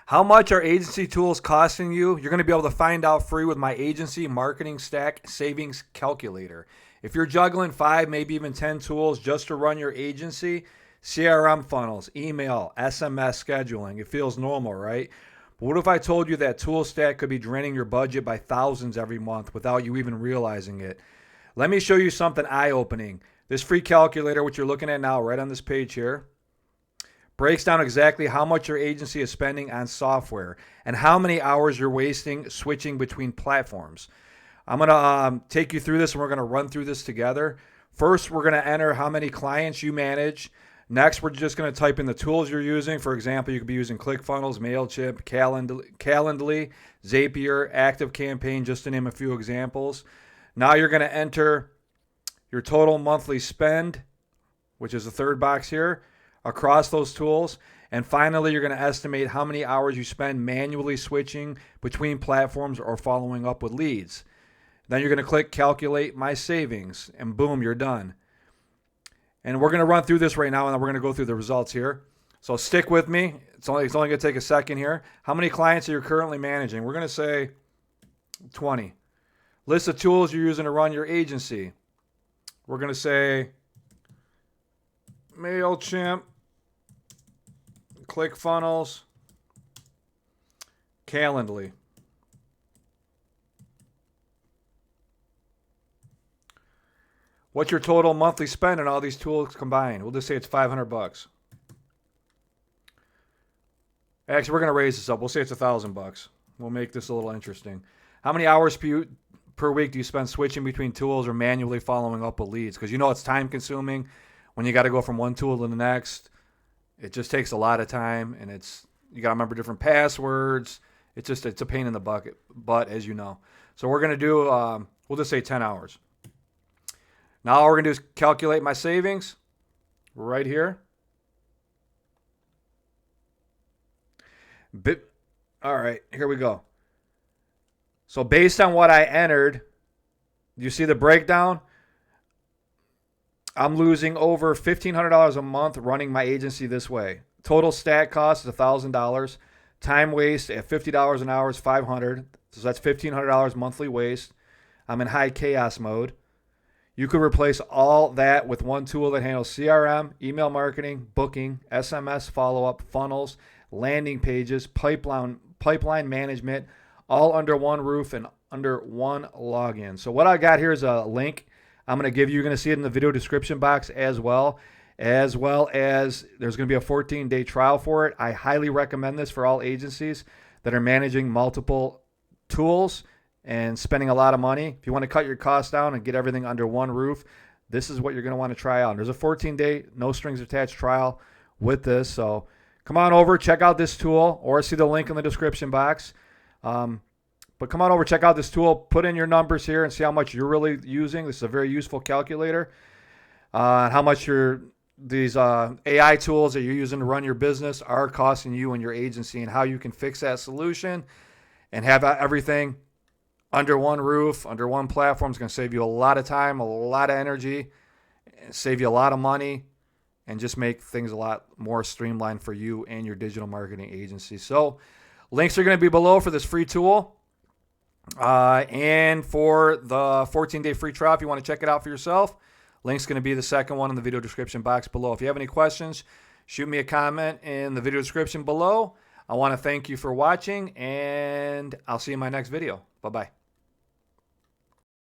How much are agency tools costing you? You're going to be able to find out free with my agency marketing stack savings calculator. If you're juggling 5, maybe even 10 tools just to run your agency, CRM funnels, email, SMS scheduling, it feels normal, right? But what if I told you that tool stack could be draining your budget by thousands every month without you even realizing it? Let me show you something eye-opening. This free calculator, which you're looking at now right on this page here, breaks down exactly how much your agency is spending on software and how many hours you're wasting switching between platforms. I'm going to take you through this, and we're going to run through this together. First, we're going to enter how many clients you manage. Next, we're just going to type in the tools you're using. For example, you could be using ClickFunnels, MailChimp, Calendly, Zapier, ActiveCampaign, just to name a few examples. Now you're going to enter your total monthly spend, which is the third box here, across those tools. And finally, you're going to estimate how many hours you spend manually switching between platforms or following up with leads. Then you're going to click Calculate My Savings, and boom, you're done. And we're going to run through this right now, and then we're going to go through the results here. So stick with me. It's only going to take a second here. How many clients are you currently managing? We're going to say 20. List of tools you're using to run your agency. We're going to say MailChimp, ClickFunnels, Calendly. What's your total monthly spend on all these tools combined? We'll just say it's $500. Actually, we're going to raise this up. We'll say it's $1,000. We'll make this a little interesting. How many hours per week do you spend switching between tools or manually following up with leads? Because you know it's time consuming when you got to go from one tool to the next. It just takes a lot of time, and you got to remember different passwords. It's a pain in the butt, as you know. So we're going to do, we'll just say 10 hours. Now all we're going to do is calculate my savings right here. All right, here we go. So based on what I entered, you see the breakdown? I'm losing over $1,500 a month running my agency this way. Total stat cost is $1,000. Time waste at $50 an hour is $500. So that's $1,500 monthly waste. I'm in high chaos mode. You could replace all that with one tool that handles CRM, email marketing, booking, SMS follow-up, funnels, landing pages, pipeline management, all under one roof and under one login. So what I got here is a link I'm going to give you. You're going to see it in the video description box as well as there's going to be a 14-day trial for it. I highly recommend this for all agencies that are managing multiple tools and spending a lot of money. If you want to cut your costs down and get everything under one roof, this is what you're going to want to try out. There's a 14-day, no strings attached trial with this. So come on over, check out this tool, or see the link in the description box. But come on over, check out this tool, put in your numbers here and see how much you're really using. This is a very useful calculator. How much these AI tools that you're using to run your business are costing you and your agency, and how you can fix that solution and have everything under one roof, under one platform. Is going to save you a lot of time, a lot of energy, save you a lot of money, and just make things a lot more streamlined for you and your digital marketing agency. So links are going to be below for this free tool. And for the 14-day free trial, if you want to check it out for yourself, link's going to be the second one in the video description box below. If you have any questions, shoot me a comment in the video description below. I want to thank you for watching, and I'll see you in my next video. Bye-bye.